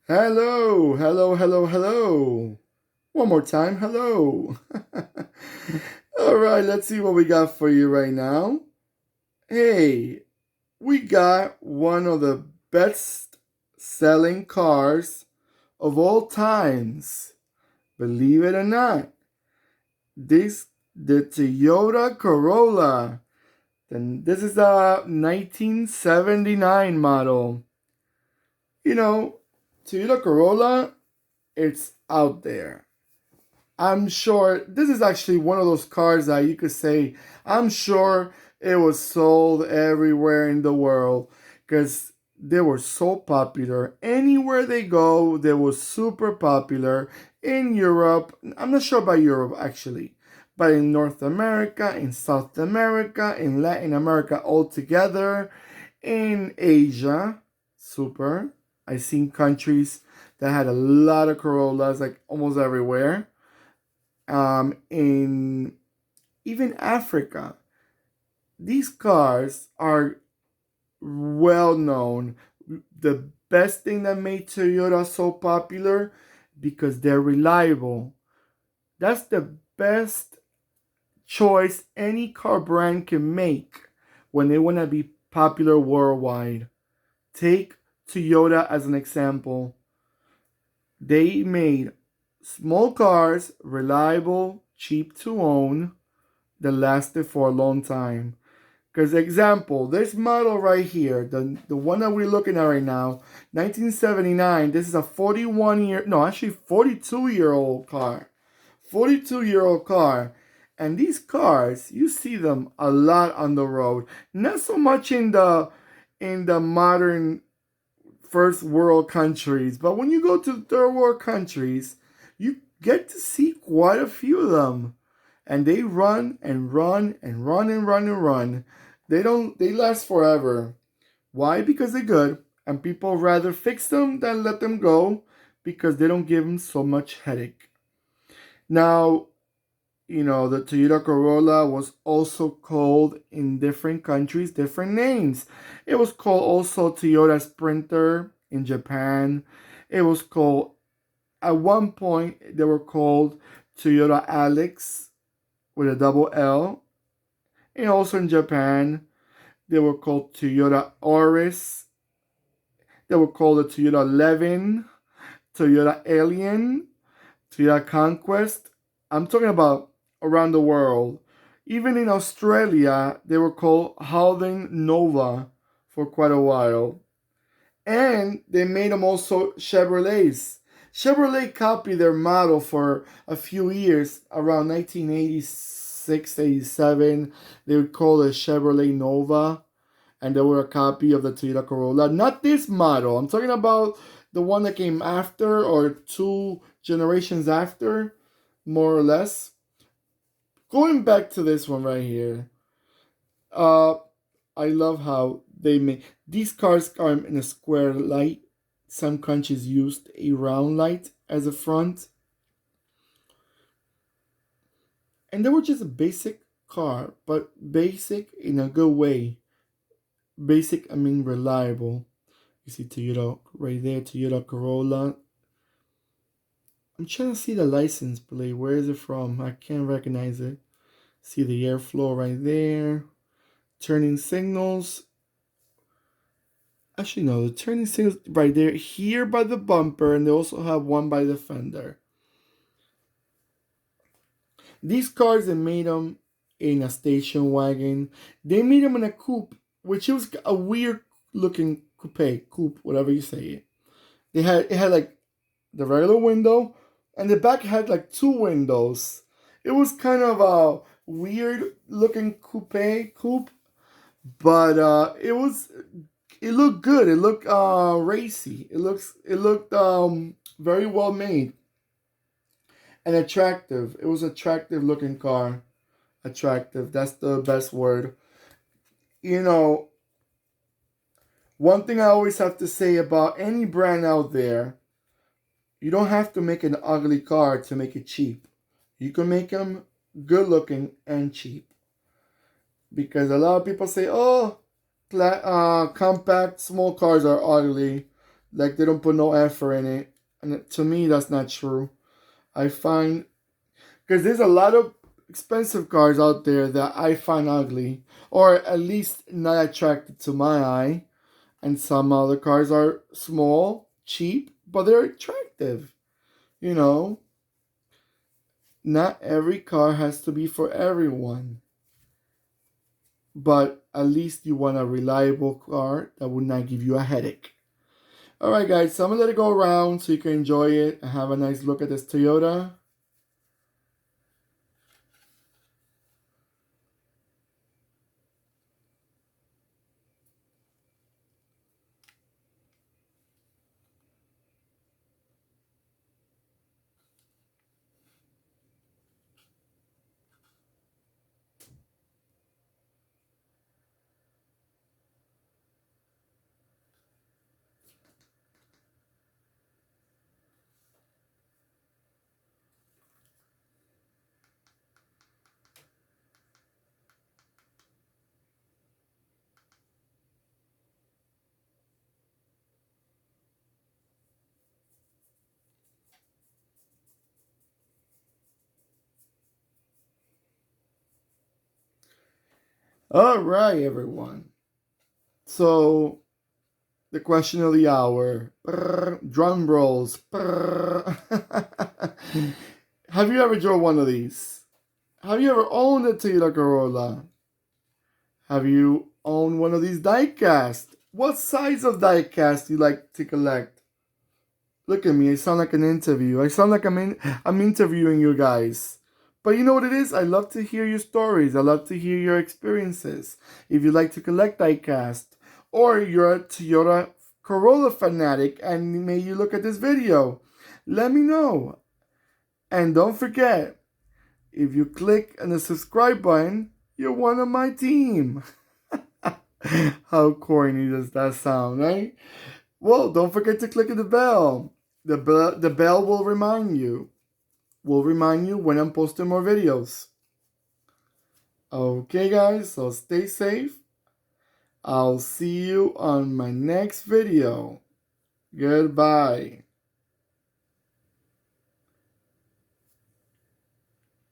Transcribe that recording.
Hello, hello, hello, hello. One more time, hello. All right, let's see what we got for you right now. Hey, we got one of the best selling cars of all times. Believe it or not, this the Toyota Corolla. Then this is a 1979 model. You know, Toyota Corolla, it's out there. I'm sure this is actually one of those cars that you could say, I'm sure it was sold everywhere in the world because they were so popular. Anywhere they go, they were super popular in Europe. I'm not sure about Europe actually, but in North America, in South America, in Latin America altogether, in Asia, super. I've seen countries that had a lot of Corollas, like almost everywhere in even Africa. These cars are well known. The best thing that made Toyota so popular because they're reliable. That's the best choice any car brand can make when they want to be popular worldwide. Take Toyota as an example. They made small cars reliable, cheap to own, that lasted for a long time. Because example, this model right here, the one that we're looking at right now, 1979, this is a 42-year-old car. 42-year-old car. And these cars, you see them a lot on the road. Not so much in the modern first world countries, but when you go to third world countries, you get to see quite a few of them. And they run and run and run and run and run. They last forever. Why? Because they're good. And people rather fix them than let them go because they don't give them so much headache. Now, the Toyota Corolla was also called in different countries different names. It was called also Toyota Sprinter in Japan. It was called, at one point, they were called Toyota Alex with a double L. And also in Japan, they were called Toyota Auris. They were called the Toyota Levin, Toyota Alien, Toyota Conquest. I'm talking about around the world. Even in Australia, they were called Haldane Nova for quite a while. And they made them also Chevrolets. Chevrolet copied their model for a few years, around 1986, 87. They would call it Chevrolet Nova, and they were a copy of the Toyota Corolla. Not this model. I'm talking about the one that came after or two generations after, more or less. Going back to this one right here, uh, I love how they make these cars are in a square light. Some countries used a round light as a front, and they were just a basic car, but basic in a good way. Basic, I mean reliable. You see Toyota right there, Toyota Corolla. I'm trying to see the license plate. Where is it from? I can't recognize it. See the airflow right there. Turning signals. Actually, no, the turning signals right there. Here by the bumper, and they also have one by the fender. These cars, they made them in a station wagon. They made them in a coupe, which was a weird looking coupe, whatever you say it. It had like the regular window, and the back had like two windows. It was kind of a weird looking coupe, but it looked good. It looked racy. It looked very well made and attractive. It was attractive looking car. Attractive. That's the best word. You know, one thing I always have to say about any brand out there, you don't have to make an ugly car to make it cheap. You can make them good looking and cheap. Because a lot of people say, oh, compact small cars are ugly. Like they don't put no effort in it. And to me, that's not true. I find, because there's a lot of expensive cars out there that I find ugly, or at least not attracted to my eye. And some other cars are small, cheap, but they're attractive. You know, not every car has to be for everyone. But at least you want a reliable car that would not give you a headache. Alright guys, so I'm going to let it go around so you can enjoy it and have a nice look at this Toyota. Alright everyone. So, the question of the hour. Drum rolls. Have you ever drove one of these? Have you ever owned a Toyota Corolla? Have you owned one of these diecast? What size of diecast do you like to collect? Look at me, I sound like an interview. I sound like I'm interviewing you guys. But you know what it is? I love to hear your stories. I love to hear your experiences. If you like to collect diecast, or you're a Toyota Corolla fanatic and may you look at this video, let me know. And don't forget, if you click on the subscribe button, you're one of my team. How corny does that sound, right? Well, don't forget to click on the bell. The bell will remind you. Will remind you when I'm posting more videos. Okay, guys, so stay safe. I'll see you on my next video. Goodbye.